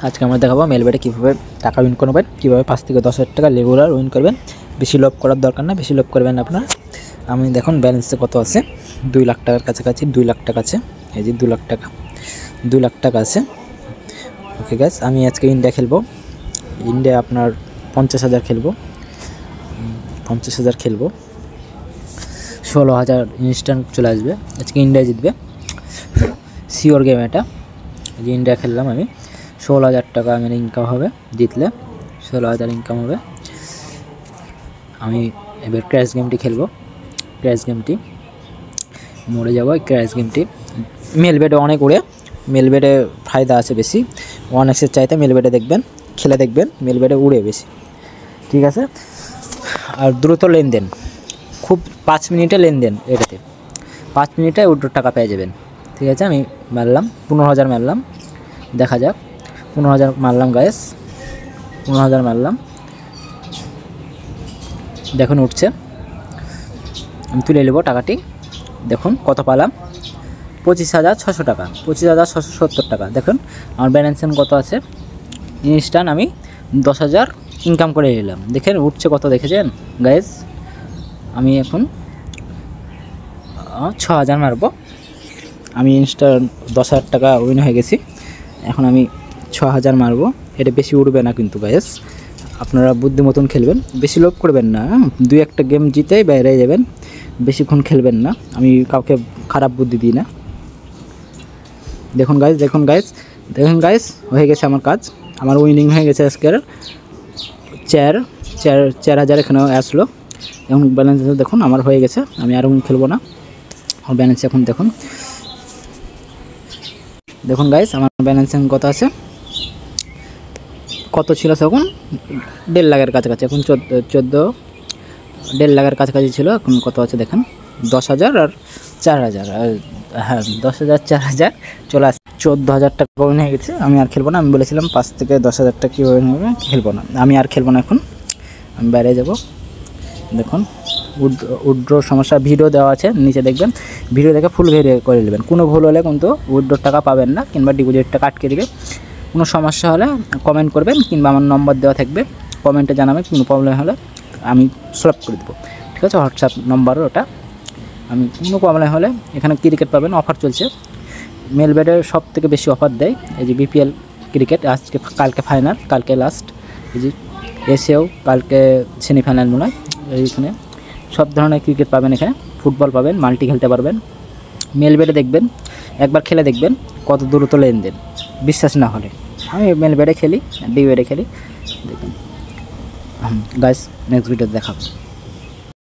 আজকে আমরা দেখাবো মেলবেটে কীভাবে টাকা উইন করবেন, কীভাবে 5 থেকে 10,000 টাকা রেগুলার উইন করবেন। বেশি লোভ করার দরকার না, বেশি লোভ করবেন আপনারা। আমি দেখুন ব্যালেন্সে কত আছে, 2 লাখ টাকার কাছাকাছি, 2 লাখ টাকা আছে। এই যে 2 লাখ টাকা, 2 লাখ টাকা আছে। ওকে গাইস, আমি আজকে ইন্ডিয়া খেলবো। ইন্ডিয়া আপনার 50,000 খেলবো, 50,000 খেলবো। 16,000 ইনস্ট্যান্ট চলে আসবে। আজকে ইন্ডিয়া জিতবে, শিওর গেম এটা। যে ইন্ডিয়া খেললাম আমি, 16,000 টাকা আমার ইনকাম হবে। জিতলে 16,000 ইনকাম হবে। আমি এবার ক্র্যাশ গেমটি খেলবো। ক্র্যাশ গেমটি মরে যাবো। ক্র্যাশ গেমটি মেলবেটে অনেক উড়ে, মেলবেটে ফায়দা আছে বেশি। 1x চাইতে মেলবেটে দেখবেন, খেলে দেখবেন মেলবেটে উড়ে বেশি, ঠিক আছে। আর দ্রুত লেনদেন, খুব 5 মিনিটে লেনদেন। এটাতে 5 মিনিটে উইথড্র টাকা পেয়ে যাবেন, ঠিক আছে। আমি মারলাম 15,000 মারলাম, দেখা যাক। 15,000 মারলাম গাইস, 15,000 মারলাম। দেখুন উঠছে, আমি তুলে নেব টাকাটি। দেখুন কত পালাম, 25,600 টাকা, 25,670 টাকা। দেখুন আমার ব্যালেন্স কত আছে। ইনস্ট্যান্ট আমি 10,000 ইনকাম করে নিলাম। দেখেন উঠছে কত, দেখেছেন গাইস। আমি এখন 6,000 মারবো। আমি ইনস্ট্যান্ট 10,000 টাকা উইন হয়ে গেছি। এখন আমি 6,000 মারবো। এটা বেশি উঠবে না কিন্তু গাইস, আপনারা বুদ্ধি মতন খেলবেন, বেশি লোভ করবেন না। 2-1টা গেম জিতেই বাইরে যাবেন, বেশিক্ষণ খেলবেন না। আমি কাউকে খারাপ বুদ্ধি দিই না। দেখুন গাইস, দেখুন গাইস, দেখুন গাইস, হয়ে গেছে আমার কাজ। আমার উইনিং হয়ে গেছে আজকের 4,000 এখানে আসলো। এখন ব্যালেন্স দেখুন আমার হয়ে গেছে। আমি আর খেলবো না। আমার ব্যালেন্স এখন দেখুন, দেখুন গাইস আমার ব্যালেন্স কত আছে। কত ছিল তখন, 1.5 লাখের কাছাকাছি। এখন 1.5 লাখের কাছাকাছি ছিল। এখন কত আছে দেখেন, 10,000 আর 4,000। হ্যাঁ 10,000 4,000 চলে আসছে। 14,000 টাকা উইন হয়ে গেছে। আমি আর খেলবো না। আমি বলেছিলাম 5 থেকে 10,000 টাকা কী উইন হবে, খেলবো না। আমি আর খেলবো না, এখন আমি বাইরে যাব। দেখুন উইথড্র সমস্যা ভিডিও দেওয়া আছে নিচে, দেখবেন। ভিডিও দেখে ফুল ভেরিয়ে করে নেবেন। কোনো ভুল হলে কিন্তু উইথড্র টাকা পাবেন না, কিংবা ডিপোজিট টাকা আটকে দেবে। কোনো সমস্যা হলে কমেন্ট করবেন, কিংবা আমার নম্বর দেওয়া থাকবে, কমেন্টে জানাবেন। কোনো প্রবলেম হলে আমি সলভ করে দেবো, ঠিক আছে। হোয়াটসঅ্যাপ নম্বর ওটা। আমি কোনো প্রবলেম হলে, এখানে ক্রিকেট পাবেন, অফার চলছে। মেলবেটে সব থেকে বেশি অফার দেয়। এই যে বিপিএল ক্রিকেট, আজকে কালকে ফাইনাল, কালকে লাস্ট। এই যে এসেও কালকে সেমিফাইনাল মনে হয়। এইখানে সব ধরনের ক্রিকেট পাবেন, এখানে ফুটবল পাবেন, মাল্টি খেলতে পারবেন। মেলবেটে দেখবেন, একবার খেলে দেখবেন কত দ্রুত লেনদেন। বিশ্বাস না হলে আমি মেলবেটে খেলি, ডিবেটে খেলি। দেখুন গাইস, নেক্সট ভিডিও দেখাবো।